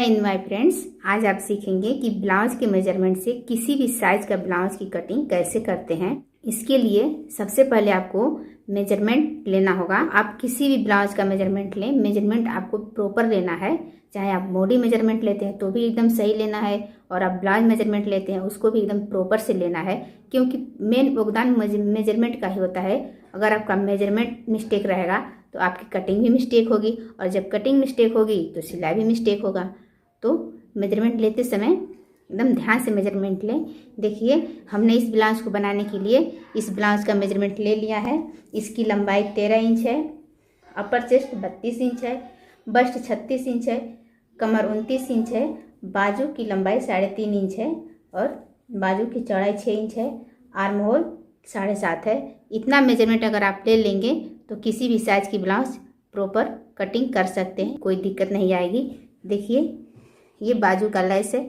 In my friends, आज आप सीखेंगे कि ब्लाउज के मेजरमेंट से किसी भी साइज का ब्लाउज की कटिंग कैसे करते हैं। इसके लिए सबसे पहले आपको मेजरमेंट लेना होगा। आप किसी भी ब्लाउज का मेजरमेंट लें, मेजरमेंट आपको प्रॉपर लेना है। चाहे आप बॉडी मेजरमेंट लेते हैं तो भी एकदम सही लेना है, और आप ब्लाउज मेजरमेंट लेते हैं उसको भी एकदम प्रॉपर से लेना है, क्योंकि मेन योगदान मेजरमेंट का ही होता है। अगर आपका मेजरमेंट मिस्टेक रहेगा तो आपकी कटिंग भी मिस्टेक होगी, और जब कटिंग मिस्टेक होगी तो सिलाई भी मिस्टेक होगा। तो मेजरमेंट लेते समय एकदम ध्यान से मेजरमेंट लें। देखिए, हमने इस ब्लाउज को बनाने के लिए इस ब्लाउज का मेजरमेंट ले लिया है। इसकी लंबाई 13 इंच है, अपर चेस्ट 32 इंच है, बस्ट 36 इंच है, कमर 29 इंच है, बाजू की लंबाई 3.5 इंच है, और बाजू की चौड़ाई 6 इंच है, आर्म होल 7.5 है। इतना मेजरमेंट अगर आप ले लेंगे तो किसी भी साइज की ब्लाउज प्रॉपर कटिंग कर सकते हैं, कोई दिक्कत नहीं आएगी। देखिए, ये बाजू का लेस है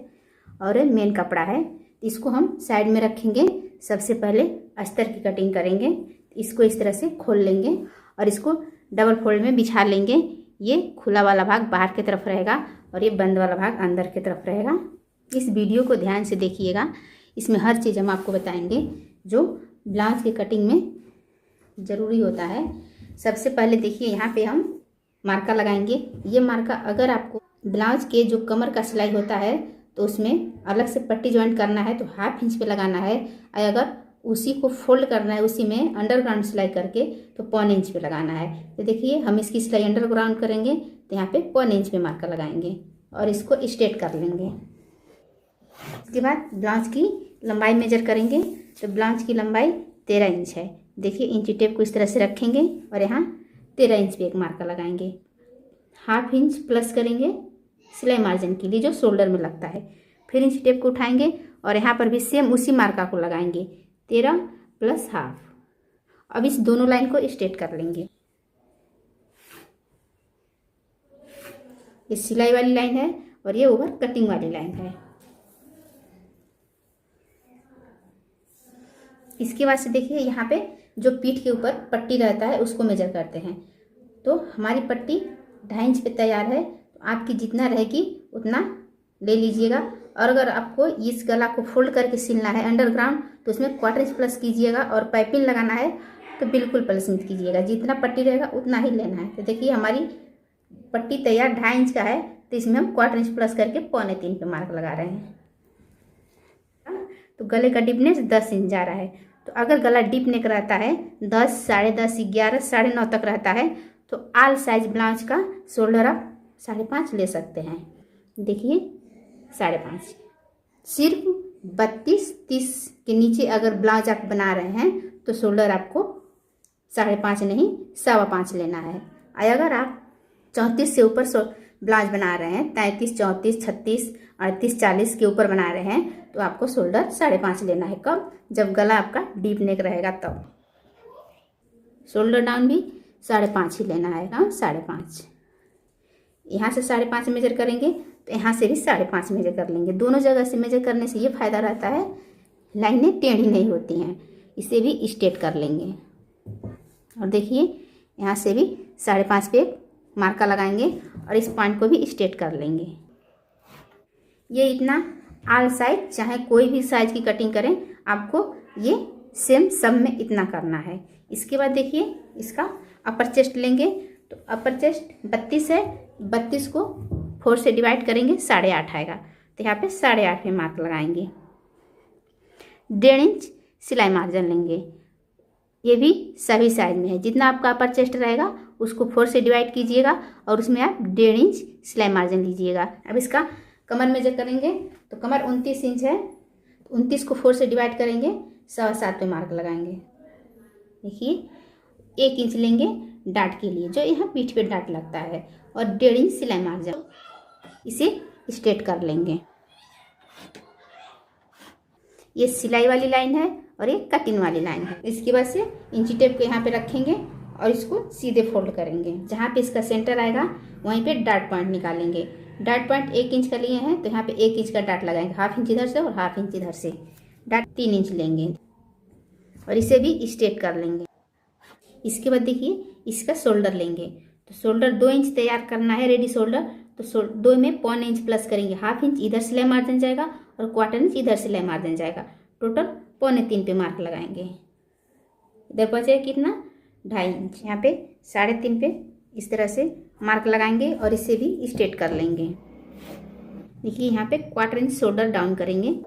और मेन कपड़ा है। इसको हम साइड में रखेंगे। सबसे पहले अस्तर की कटिंग करेंगे। इसको इस तरह से खोल लेंगे और इसको डबल फोल्ड में बिछा लेंगे। ये खुला वाला भाग बाहर की तरफ रहेगा और ये बंद वाला भाग अंदर की तरफ रहेगा। इस वीडियो को ध्यान से देखिएगा, इसमें हर चीज़ हम आपको बताएंगे जो ब्लाउज की कटिंग में ज़रूरी होता है। सबसे पहले देखिए, यहाँ पे हम मार्का लगाएंगे। ये मार्का अगर आपको ब्लाउज के जो कमर का सिलाई होता है तो उसमें अलग से पट्टी ज्वाइंट करना है तो 1/2 इंच पे लगाना है, और अगर उसी को फोल्ड करना है उसी में अंडरग्राउंड सिलाई करके तो 1/4 इंच पे लगाना है। तो देखिए, हम इसकी सिलाई अंडरग्राउंड करेंगे तो यहाँ पे 1/4 इंच पे मार्का लगाएंगे और इसको स्ट्रेट कर लेंगे। इसके बाद ब्लाउज की लंबाई मेजर करेंगे। तो ब्लाउज की लंबाई 13 इंच है। देखिए, इंची टेप को इस तरह से रखेंगे और यहाँ 13 इंच पे एक मार्का लगाएंगे। 1/2 इंच प्लस करेंगे सिलाई मार्जिन के लिए जो शोल्डर में लगता है। फिर इंच टेप को उठाएंगे और यहाँ पर भी सेम उसी मार्का को लगाएंगे, 13 + 1/2। अब इस दोनों लाइन को स्ट्रेट कर लेंगे। ये सिलाई वाली लाइन है और ये ओवर कटिंग वाली लाइन है। इसके बाद से देखिए, यहाँ पे जो पीठ के ऊपर पट्टी रहता है उसको मेजर करते हैं। तो हमारी पट्टी 2.5 इंच पे तैयार है, तो आपकी जितना रहेगी उतना ले लीजिएगा। और अगर आपको इस गला को फोल्ड करके सिलना है अंडरग्राउंड तो उसमें 1/4 इंच प्लस कीजिएगा, और पाइपिंग लगाना है तो बिल्कुल प्लस मत कीजिएगा। जितना पट्टी रहेगा उतना ही लेना है। तो देखिए, हमारी पट्टी तैयार 2.5 इंच का है, तो इसमें हम 1/4 इंच प्लस करके 2.25 पे मार्क लगा रहे हैं। तो गले का डीपनेस 10 इंच जा रहा है। तो अगर गला डीप नेक रहता है 10, 10.5, 11, 9.5 तक रहता है तो आल साइज ब्लाउज का शोल्डर आप 5.5 ले सकते हैं। देखिए, 5.5। सिर्फ 32-30 के नीचे अगर ब्लाउज आप बना रहे हैं तो शोल्डर आपको 5.5 नहीं 5.25 लेना है। और अगर आप 34 से ऊपर ब्लाउज बना रहे हैं, 33, 34, 36, 38, 40 के ऊपर बना रहे हैं तो आपको शोल्डर 5.5 लेना है। कब? जब गला आपका डीप नेक रहेगा तब। शोल्डर डाउन भी 5.5 ही लेना है। हाँ, 5.5। यहाँ से 5.5 मेजर करेंगे तो यहाँ से भी 5.5 मेजर कर लेंगे। दोनों जगह से मेजर करने से ये फायदा रहता है, लाइनें टेढ़ी नहीं होती हैं। इसे भी स्ट्रेट कर लेंगे। और देखिए, यहाँ से भी 5.5 पे मार्का लगाएंगे और इस पॉइंट को भी स्ट्रेट कर लेंगे। ये इतना आल साइज चाहे कोई भी साइज की कटिंग करें, आपको ये सेम सब में इतना करना है। इसके बाद देखिए, इसका अपर चेस्ट लेंगे। तो अपर चेस्ट 32 है, 32 को 4 से डिवाइड करेंगे 8.5 आएगा। तो यहाँ पे 8.5 पे मार्क लगाएंगे। 1.5 इंच सिलाई मार्जिन लेंगे। ये भी सभी साइज में है। जितना आपका अपर चेस्ट रहेगा उसको 4 से डिवाइड कीजिएगा और उसमें आप 1.5 इंच सिलाई मार्जिन लीजिएगा। अब इसका कमर मेजर करेंगे। तो कमर 29 इंच है, 29 को 4 से डिवाइड करेंगे 7.25 पे मार्क लगाएंगे। देखिए, 1 इंच लेंगे डाट के लिए, जो यहाँ पीठ पे डाट लगता है, और 1.5 इंच सिलाई मार्जिन। इसे स्ट्रेट कर लेंगे। ये सिलाई वाली लाइन है और ये कटिंग वाली लाइन है। इसके बाद से इंची टेप को यहाँ पे रखेंगे और इसको सीधे फोल्ड करेंगे। जहाँ पे इसका सेंटर आएगा वहीं पे डाट पॉइंट निकालेंगे। डाट पॉइंट 1 इंच का लिए हैं तो यहाँ पे 1 इंच का डाट लगाएंगे। 1/2 इंच इधर से और 1/2 इंच इधर से। डाट 3 इंच लेंगे और इसे भी स्ट्रेट कर लेंगे। इसके बाद देखिए, इसका शोल्डर लेंगे। तो शोल्डर 2 इंच तैयार करना है, रेडी शोल्डर। तो 2 में 1.25 इंच प्लस करेंगे, 1/2 इंच इधर सिलाई मार्जिन जाएगा और 1/4 इंच इधर सिलाई मार्जिन जाएगा, टोटल 2.25 पे मार्क लगाएंगे। इधर बचेगा कितना, 2.5 इंच। यहाँ पे 3.5 पे इस तरह से मार्क लगाएंगे और इसे भी स्ट्रेट कर लेंगे। देखिए यहाँ पे 1/4 इंच शोल्डर डाउन करेंगे।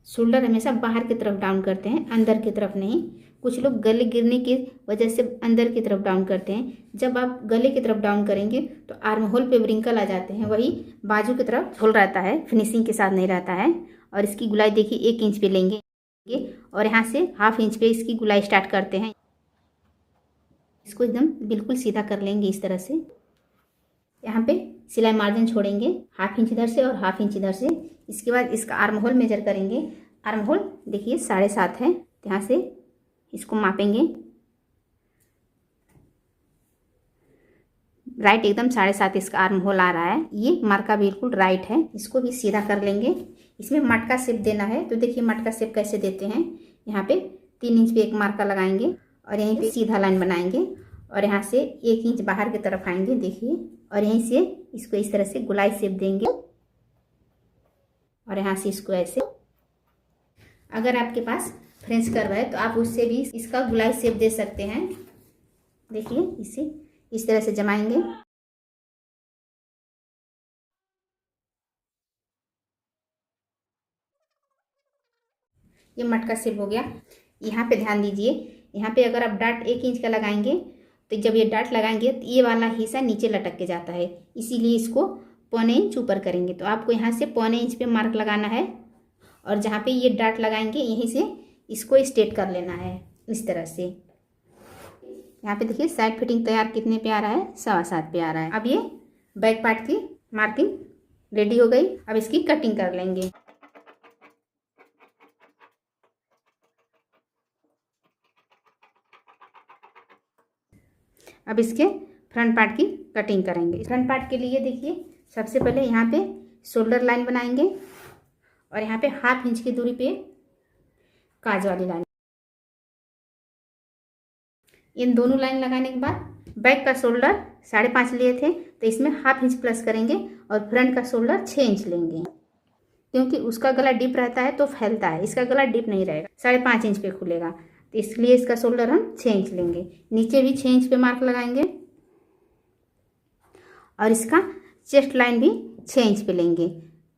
शोल्डर हमेशा बाहर की तरफ डाउन करते हैं, अंदर की तरफ नहीं। कुछ लोग गले गिरने की वजह से अंदर की तरफ डाउन करते हैं। जब आप गले की तरफ डाउन करेंगे तो आर्म होल पे व्रिंकल आ जाते हैं, वही बाजू की तरफ होल रहता है, फिनिशिंग के साथ नहीं रहता है। और इसकी गुलाई देखिए 1 इंच पे लेंगे और यहाँ से 1/2 इंच पे इसकी गुलाई स्टार्ट करते हैं। इसको एकदम बिल्कुल सीधा कर लेंगे इस तरह से। यहाँ पे सिलाई मार्जिन छोड़ेंगे 1/2 इंच इधर से और 1/2 इंच इधर से। इसके बाद इसका आर्म होल मेजर करेंगे। आर्म होल देखिए 7.5 है, यहाँ से इसको मापेंगे। राइट एकदम 7.5 इसका आर्म होल आ रहा है, ये मार्का बिल्कुल राइट है। इसको भी सीधा कर लेंगे। इसमें मटका शेप देना है, तो देखिए मटका शेप कैसे देते हैं। यहाँ पे 3 इंच पे एक मार्का लगाएंगे और यहीं पे सीधा लाइन बनाएंगे और यहाँ से 1 इंच बाहर की तरफ आएंगे देखिए, और यहीं से इसको इस तरह से गुलाई शेप देंगे और यहाँ से इसको ऐसे। अगर आपके पास फ्रेंच कर्व है तो आप उससे भी इसका गुलाई शेप दे सकते हैं। देखिए इसे इस तरह से जमाएंगे। ये मटका शेप हो गया। यहाँ पे ध्यान दीजिए, यहाँ पे अगर आप डाट 1 इंच का लगाएंगे तो जब ये डाट लगाएंगे तो ये वाला हिस्सा नीचे लटक के जाता है, इसीलिए इसको 1.25 इंच ऊपर करेंगे। तो आपको यहाँ से 1.25 इंच पे मार्क लगाना है और जहाँ पे ये डाट लगाएंगे यहीं से इसको स्ट्रेट कर लेना है इस तरह से। यहाँ पे देखिए साइड फिटिंग तैयार कितने पे आ रहा है, 7.25 पे आ रहा है। अब ये बैक पार्ट की मार्किंग रेडी हो गई। अब इसकी कटिंग कर लेंगे। अब इसके फ्रंट पार्ट की कटिंग करेंगे। फ्रंट पार्ट के लिए देखिए सबसे पहले यहाँ पे शोल्डर लाइन बनाएंगे और यहाँ पे 1/2 इंच की दूरी पे काज वाली लाइन। इन दोनों लाइन लगाने के बाद बैक का शोल्डर 5.5 लिए थे तो इसमें 1/2 इंच प्लस करेंगे और फ्रंट का शोल्डर 6 इंच लेंगे, क्योंकि उसका गला डीप रहता है तो फैलता है, इसका गला डीप नहीं रहेगा, 5.5 इंच पे खुलेगा, तो इसलिए इसका शोल्डर हम 6 इंच लेंगे। नीचे भी 6 इंच पे मार्क लगाएंगे और इसका चेस्ट लाइन भी 6 इंच पे लेंगे।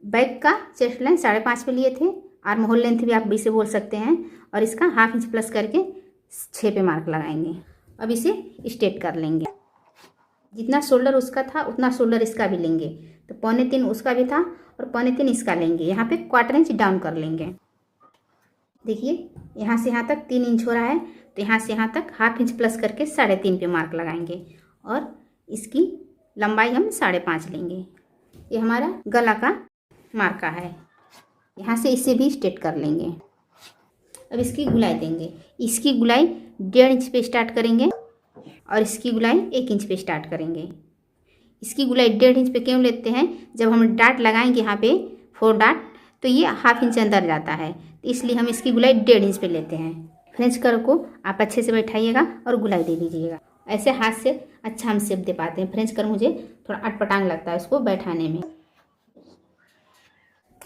बैक का चेस्ट लाइन 5.5 पे लिए थे, आर्म होल लेंथ भी आप बी से बोल सकते हैं, और इसका 1/2 इंच प्लस करके 6 पे मार्क लगाएंगे। अब इसे स्ट्रेट कर लेंगे। जितना शोल्डर उसका था उतना शोल्डर इसका भी लेंगे, तो 2.25 उसका भी था और 2.25 इसका लेंगे। यहाँ पे 1/4 इंच डाउन कर लेंगे। देखिए यहाँ से यहाँ तक 3 इंच हो रहा है, तो यहाँ से यहाँ तक 1/2 इंच प्लस करके 3.5 पे मार्क लगाएंगे और इसकी लंबाई हम 5.5 लेंगे। ये हमारा गला का मार्का है। यहाँ से इसे भी स्ट्रेट कर लेंगे। अब इसकी गुलाई देंगे। इसकी गुलाई 1.5 इंच पे स्टार्ट करेंगे और इसकी गुलाई 1 इंच पे स्टार्ट करेंगे। इसकी गुलाई 1.5 इंच पे क्यों लेते हैं, जब हम डाट लगाएंगे यहाँ पे 4 डाट तो ये 1/2 इंच अंदर जाता है, तो इसलिए हम इसकी गुलाई 1.5 इंच पे लेते हैं। फ्रेंच कर्व को आप अच्छे से बैठाइएगा और गुलाई दे दीजिएगा। ऐसे हाथ से अच्छा हम शेप दे पाते हैं। फ्रेंच कर्व मुझे थोड़ा अटपटांग लगता है उसको बैठाने में।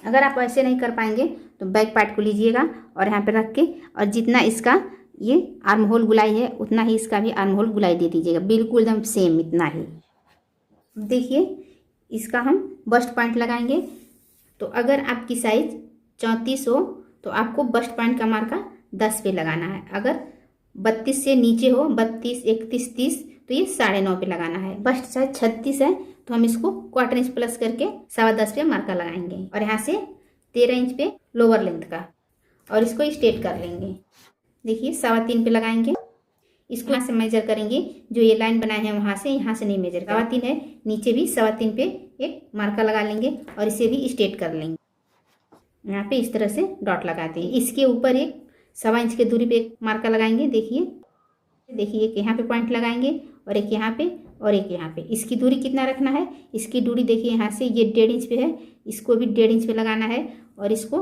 अगर आप ऐसे नहीं कर पाएंगे तो बैक पार्ट को लीजिएगा और यहाँ पे रख के, और जितना इसका ये आर्म होल गुलाई है उतना ही इसका भी आर्म होल गुलाई दे दीजिएगा, बिल्कुल एकदम सेम इतना ही। देखिए इसका हम बस्ट पॉइंट लगाएंगे। तो अगर आपकी साइज 34 हो तो आपको बस्ट पॉइंट का मार्का 10 पे लगाना है। अगर 32 से नीचे हो, 32, 31, 30, तो ये 9.5 पे लगाना है। बस्ट साइज 36 है तो हम इसको 1/4 इंच प्लस करके 10.25 पे मार्का लगाएंगे और यहाँ से 13 इंच पे लोअर लेंथ का, और इसको स्ट्रेट कर लेंगे। देखिए 3.25 पे लगाएंगे। इसको यहाँ से मेजर करेंगे, जो ये लाइन बनाए हैं वहाँ से, यहाँ से नहीं मेजर, 3.25 है, नीचे भी 3.25 पे एक मार्का लगा लेंगे और इसे भी स्ट्रेट कर लेंगे। यहाँ पे इस तरह से डॉट लगाते हैं। इसके ऊपर एक 1.25 इंच की दूरी पे एक मार्का लगाएंगे। देखिए एक यहाँ पे पॉइंट लगाएंगे और एक यहाँ पे और एक यहाँ पे। इसकी दूरी कितना रखना है, इसकी दूरी देखिए यहाँ से ये 1.5 इंच पे है, इसको भी 1.5 इंच पे लगाना है और इसको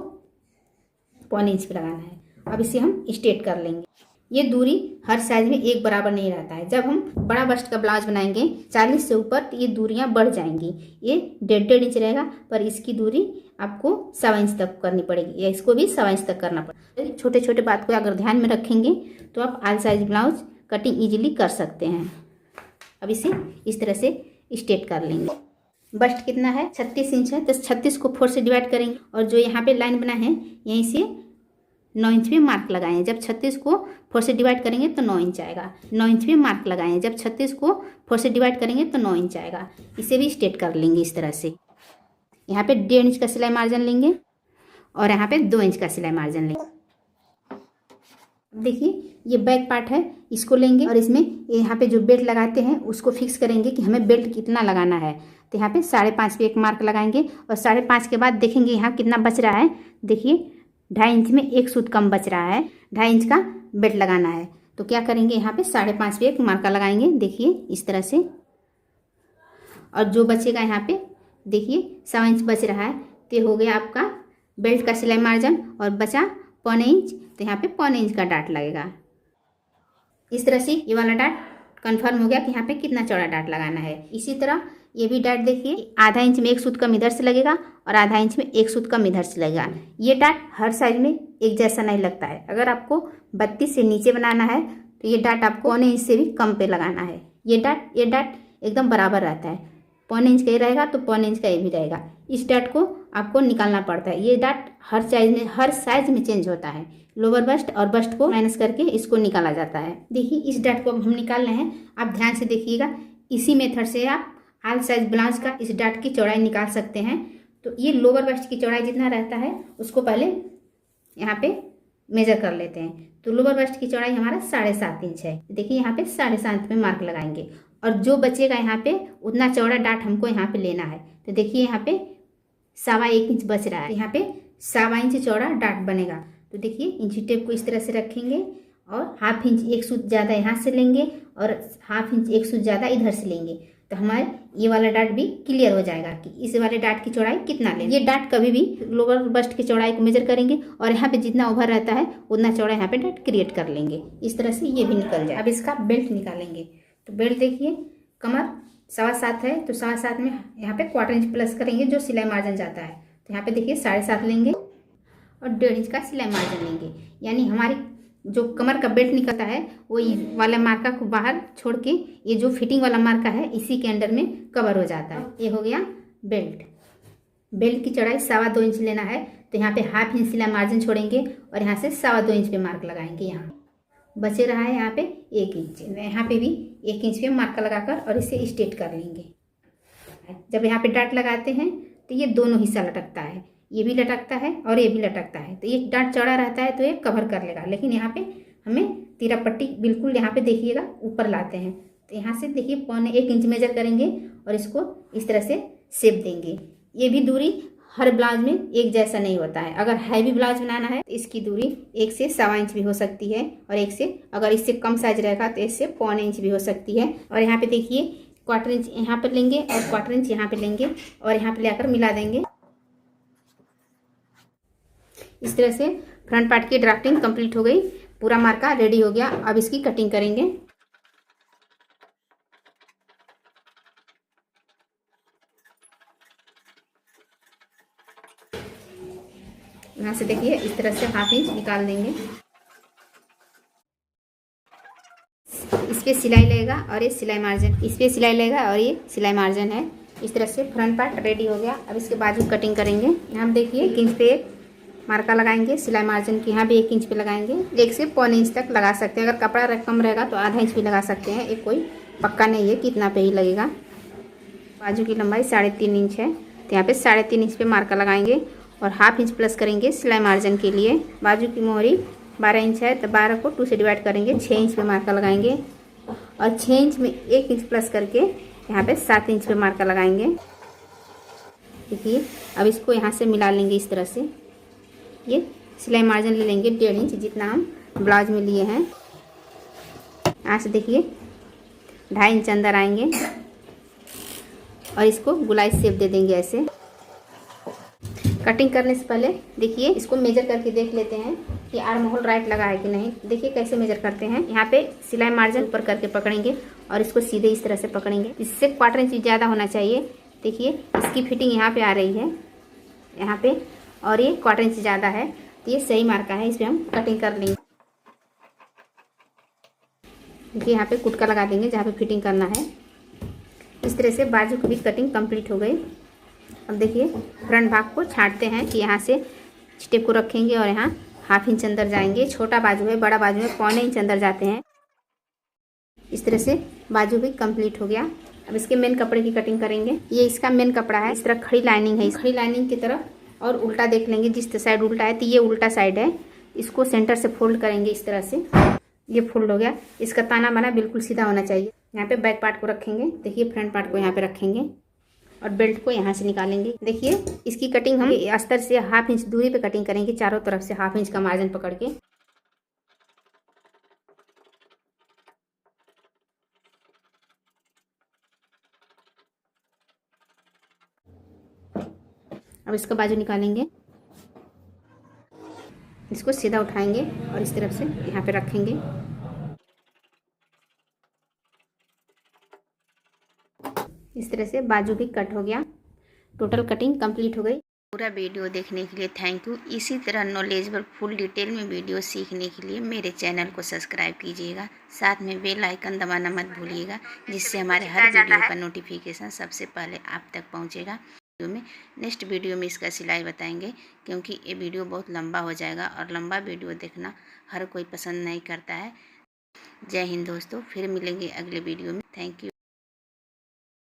1.25 इंच पे लगाना है। अब इसे हम स्ट्रेट कर लेंगे। ये दूरी हर साइज में एक बराबर नहीं रहता है। जब हम बड़ा बस्ट का ब्लाउज बनाएंगे 40 से ऊपर तो ये दूरियां बढ़ जाएंगी। ये 1.5 इंच रहेगा, पर इसकी दूरी आपको 1.25 इंच तक करनी पड़ेगी, या इसको भी 1.25 इंच तक करना पड़ेगा। छोटे छोटे बात को अगर ध्यान में रखेंगे तो आप आल साइज ब्लाउज कटिंग ईजिली कर सकते हैं। अब इसे इस तरह से स्ट्रेट कर लेंगे। बस्ट कितना है, 36 इंच है, तो 36 को 4 से डिवाइड करेंगे और जो यहाँ पे लाइन बना है यहीं से 9 इंच पे मार्क लगाएं। जब 36 को 4 से डिवाइड करेंगे तो 9 इंच आएगा। 9 इंच पे मार्क लगाएं। जब 36 को 4 से डिवाइड करेंगे तो 9 इंच आएगा। इसे भी स्ट्रेट कर लेंगे इस तरह से। यहाँ पे 1.5 इंच का सिलाई मार्जिन लेंगे और यहाँ पे 2 इंच का सिलाई मार्जिन लेंगे। देखिए ये बैक पार्ट है, इसको लेंगे और इसमें यहाँ पे जो बेल्ट लगाते हैं उसको फिक्स करेंगे कि हमें बेल्ट कितना लगाना है। तो यहाँ पे 5.5 पे एक मार्क लगाएंगे और 5.5 के बाद देखेंगे यहाँ कितना बच रहा है। देखिए 2.5 इंच में एक सूत कम बच रहा है, 2.5 इंच का बेल्ट लगाना है। तो क्या करेंगे, यहाँ पे 5.5 पे एक मार्का लगाएंगे, देखिए इस तरह से। और जो बचेगा यहाँ पे देखिए 1.25 इंच बच रहा है, तो हो गया आपका बेल्ट का सिलाई मार्जिन और बचा 0.25 इंच। तो यहाँ पे 0.25 इंच का डाट लगेगा। इस तरह से ये वाला डाट कंफर्म हो गया कि यहाँ पे कितना चौड़ा डाट लगाना है। इसी तरह ये भी डाट देखिए 0.5 इंच में एक सूत कम इधर से लगेगा और 0.5 इंच में एक सूत कम इधर से लगेगा। ये डाट हर साइज में एक जैसा नहीं लगता है। अगर आपको 32 से नीचे बनाना है तो ये डाट आपको 0.25 इंच से भी कम पे लगाना है। ये डाट एकदम बराबर रहता है। 0.25 इंच का ये रहेगा तो 0.25 इंच का ये भी रहेगा। इस डाट को आपको निकालना पड़ता है। ये डाट हर साइज में चेंज होता है। लोअर बस्ट और बस्ट को माइनस करके इसको निकाला जाता है। देखिए इस डाट को अब हम निकाल रहे हैं, आप ध्यान से देखिएगा। इसी मेथड से आप आल साइज ब्लाउज का इस डाट की चौड़ाई निकाल सकते हैं। तो ये लोअर बस्ट की चौड़ाई जितना रहता है उसको पहले यहाँ पे मेजर कर लेते हैं। तो लोअर बस्ट की चौड़ाई हमारा 7.5 इंच है। देखिए यहाँ पे 7.5 पे मार्क लगाएंगे और जो बचेगा यहाँ पे उतना चौड़ा डाट हमको यहाँ पे लेना है। तो देखिए यहाँ पे 1.25 इंच बच रहा है, यहाँ पे 1.25 इंच चौड़ा डाट बनेगा। तो देखिए इंची टेप को इस तरह से रखेंगे और 1/2 इंच एक सूत ज़्यादा यहाँ से लेंगे और 1/2 इंच एक सूत ज़्यादा इधर से लेंगे। तो हमारे ये वाला डाट भी क्लियर हो जाएगा कि इस वाले डाट की चौड़ाई कितना लें। ये डाट कभी भी लोअर बस्ट की चौड़ाई को मेजर करेंगे और यहाँ पे जितना ओवर रहता है उतना चौड़ा यहाँ पे डाट क्रिएट कर लेंगे। इस तरह से ये भी निकल जाए। अब इसका बेल्ट निकालेंगे। तो बेल्ट देखिए कमर 7.25 है, तो 7.25 में यहाँ पे 1/4 इंच प्लस करेंगे जो सिलाई मार्जिन जाता है। तो यहाँ पे देखिए 7.5 लेंगे और 1.5 इंच का सिलाई मार्जिन लेंगे। यानी हमारी जो कमर का बेल्ट निकलता है वो ये वाला मार्का को बाहर छोड़ के ये जो फिटिंग वाला मार्का है इसी के अंडर में कवर हो जाता है। ये हो गया बेल्ट। बेल्ट की चौड़ाई 2.25 इंच लेना है। तो यहाँ पे 1/2 इंच सिलाई मार्जिन छोड़ेंगे और यहाँ से 2.25 इंच पे मार्क लगाएंगे। यहाँ बचे रहा है यहाँ पे 1 इंच। यहाँ पे भी 1 इंच पे मार्का लगाकर और इसे स्ट्रेट कर लेंगे। जब यहाँ पे डाट लगाते हैं तो ये दोनों हिस्सा लटकता है, ये भी लटकता है और ये भी लटकता है। तो ये डाट चौड़ा रहता है तो ये कवर कर लेगा, लेकिन यहाँ पे हमें तीरा पट्टी बिल्कुल यहाँ पे देखिएगा ऊपर लाते हैं। तो यहाँ से देखिए 1.25 इंच मेजर करेंगे और इसको इस तरह से शेप देंगे। ये भी दूरी हर ब्लाउज में एक जैसा नहीं होता है। अगर हैवी ब्लाउज बनाना है तो इसकी दूरी 1 से 1.25 इंच भी हो सकती है और अगर इससे कम साइज रहेगा तो इससे 0.25 इंच भी हो सकती है। और यहाँ पे देखिए 1/4 इंच यहाँ पर लेंगे और 1/4 इंच यहाँ पे लेंगे और यहाँ पे लेकर मिला देंगे। इस तरह से फ्रंट पार्ट की ड्राफ्टिंग कंप्लीट हो गई, पूरा मार्का रेडी हो गया। अब इसकी कटिंग करेंगे। यहाँ से देखिए इस तरह से 1/2 इंच निकाल देंगे। इस पे सिलाई लगेगा और ये सिलाई मार्जिन, इस पे सिलाई लगेगा और ये सिलाई मार्जिन है। इस तरह से फ्रंट पार्ट रेडी हो गया। अब इसके बाजू कटिंग करेंगे। यहाँ देखिए 1 इंच पे मार्का लगाएंगे, सिलाई मार्जिन की यहाँ भी 1 इंच पे लगाएंगे। 1 से 0.25 इंच तक लगा सकते हैं। अगर कपड़ा कम रहेगा तो 0.5 इंच भी लगा सकते हैं। एक कोई पक्का नहीं है कितना पे ही लगेगा। बाजू की लंबाई 3.5 इंच है, तो यहाँ पे 3.5 इंच पे मार्का लगाएंगे और 1/2 इंच प्लस करेंगे सिलाई मार्जिन के लिए। बाजू की मोहरी 12 इंच है, तो 12 को 2 से डिवाइड करेंगे, 6 इंच पे मार्का लगाएंगे और 6 इंच में 1 इंच प्लस करके यहाँ पे 7 इंच पे मार्का लगाएंगे। देखिए अब इसको यहाँ से मिला लेंगे इस तरह से। ये सिलाई मार्जिन ले लेंगे 1.5 इंच जितना हम ब्लाउज में लिए हैं। यहाँ से देखिए 2.5 इंच अंदर आएंगे और इसको गुलाई शेप दे देंगे ऐसे। कटिंग करने से पहले देखिए इसको मेजर करके देख लेते हैं कि आर्महोल राइट लगा है कि नहीं। देखिए कैसे मेजर करते हैं। यहाँ पे सिलाई मार्जिन ऊपर करके पकड़ेंगे और इसको सीधे इस तरह से पकड़ेंगे। इससे 1/4 इंच ज़्यादा होना चाहिए। देखिए इसकी फिटिंग यहाँ पे आ रही है यहाँ पे, और ये 1/4 इंच ज़्यादा है, तो ये सही मार्का है। इस पर हम कटिंग कर लेंगे। देखिए यहाँ पे कुटका लगा देंगे जहाँ पे फिटिंग करना है। इस तरह से बाजू की भी कटिंग कंप्लीट हो गई। अब देखिए फ्रंट भाग को छांटते हैं कि यहाँ से टेप को रखेंगे और यहाँ 1/2 इंच अंदर जाएंगे। छोटा बाजू है, बड़ा बाजू है 1/4 इंच अंदर जाते हैं। इस तरह से बाजू भी कंप्लीट हो गया। अब इसके मेन कपड़े की कटिंग करेंगे। ये इसका मेन कपड़ा है। इस तरह खड़ी लाइनिंग है। इस खड़ी लाइनिंग की तरफ और उल्टा देख लेंगे। जिस साइड उल्टा है तो ये उल्टा साइड है। इसको सेंटर से फोल्ड करेंगे इस तरह से। ये फोल्ड हो गया। इसका ताना बाना बिल्कुल सीधा होना चाहिए। यहाँ पे बैक पार्ट को रखेंगे। देखिए फ्रंट पार्ट को यहाँ पे रखेंगे और बेल्ट को यहाँ से निकालेंगे। देखिए इसकी कटिंग हम अस्तर से 1/2 इंच दूरी पे कटिंग करेंगे, चारों तरफ से 1/2 इंच का मार्जिन पकड़ के। अब इसका बाजू निकालेंगे। इसको सीधा उठाएंगे और इस तरफ से यहाँ पे रखेंगे। इस तरह से बाजू भी कट हो गया। टोटल कटिंग कंप्लीट हो गई। पूरा वीडियो देखने के लिए थैंक यू। इसी तरह नॉलेजेबल फुल डिटेल में वीडियो सीखने के लिए मेरे चैनल को सब्सक्राइब कीजिएगा। साथ में बेल आइकन दबाना मत भूलिएगा, जिससे हमारे हर वीडियो का नोटिफिकेशन सबसे पहले आप तक पहुंचेगा। में नेक्स्ट वीडियो में इसका सिलाई बताएंगे, क्योंकि ये वीडियो बहुत लंबा हो जाएगा और लंबा वीडियो देखना हर कोई पसंद नहीं करता है। जय हिंद दोस्तों, फिर मिलेंगे अगले वीडियो में। Thank you.